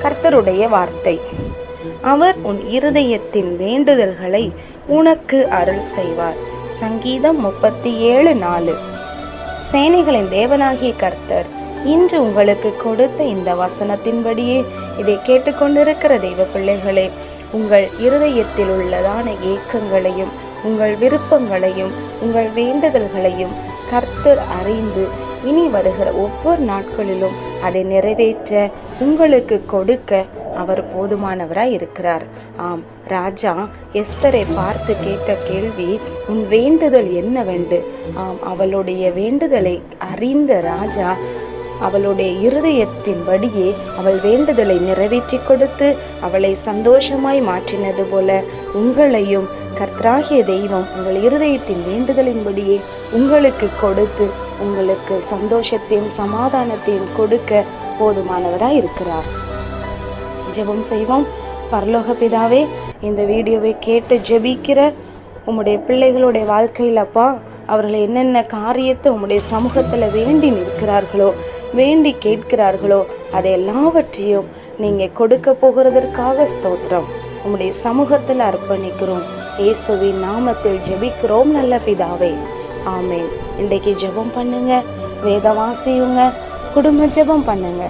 கர்த்தருடைய வார்த்தை. அவர் உன் இருதயத்தின் வேண்டுதல்களை உனக்கு அருள் செய்வார். சங்கீதம் 37:4. சேனைகளின் தேவனாகிய கர்த்தர் இன்று உங்களுக்கு கொடுத்த இந்த வசனத்தின்படியே இதை கேட்டுக்கொண்டிருக்கிற தெய்வ பிள்ளைகளே, உங்கள் இருதயத்தில் உள்ளதான ஏக்கங்களையும் உங்கள் விருப்பங்களையும் உங்கள் வேண்டுதல்களையும் கர்த்தர் அறிந்து இனி வருகிற ஒவ்வொரு நாட்களிலும் அதை நிறைவேற்ற உங்களுக்கு கொடுக்க அவர் போதுமானவராய் இருக்கிறார். ஆம், ராஜா எஸ்தரை பார்த்து கேட்ட கேள்வி, உன் வேண்டுதல் என்னவென்று. ஆம், அவளுடைய வேண்டுதலை அறிந்த ராஜா அவளுடைய இருதயத்தின்படியே அவள் வேண்டுதலை நிறைவேற்றி கொடுத்து அவளை சந்தோஷமாய் மாற்றினது போல உங்களையும் கர்த்தராகிய தெய்வம் உங்கள் இருதயத்தின் வேண்டுதலின்படியே உங்களுக்கு கொடுத்து உங்களுக்கு சந்தோஷத்தையும் சமாதானத்தையும் கொடுக்க போதுமானவராய் இருக்கிறார். ஜெபம் செய்வோம். பரலோக பிதாவே, இந்த வீடியோவை கேட்டு ஜெபிக்கிற உம்முடைய பிள்ளைகளுடைய வாழ்க்கையில் அப்பா, அவர்கள் என்னென்ன காரியத்தை உம்முடைய சமூகத்தில் வேண்டி நிற்கிறார்களோ, வேண்டி கேட்கிறார்களோ, அதை எல்லாவற்றையும் நீங்கள் கொடுக்க போகிறதற்காக ஸ்தோத்திரம். உம்முடைய சமூகத்தில் அர்ப்பணிக்கிறோம். இயேசுவின் நாமத்தில் ஜெபிக்கிறோம் நல்ல பிதாவே, ஆமேன். இன்றைக்கு ஜெபம் பண்ணுங்க, வேத வாசியுங்க, குடும்ப ஜெபம் பண்ணுங்க.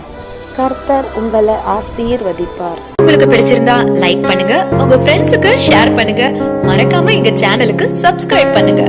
கர்த்தர் உங்களை ஆசீர்வதிப்பார். உங்களுக்கு பிடிச்சிருந்தா லைக் பண்ணுங்க, உங்க ஃப்ரெண்ட்ஸுக்கு ஷேர் பண்ணுங்க, மறக்காம எங்க சேனலுக்கு சப்ஸ்கிரைப் பண்ணுங்க.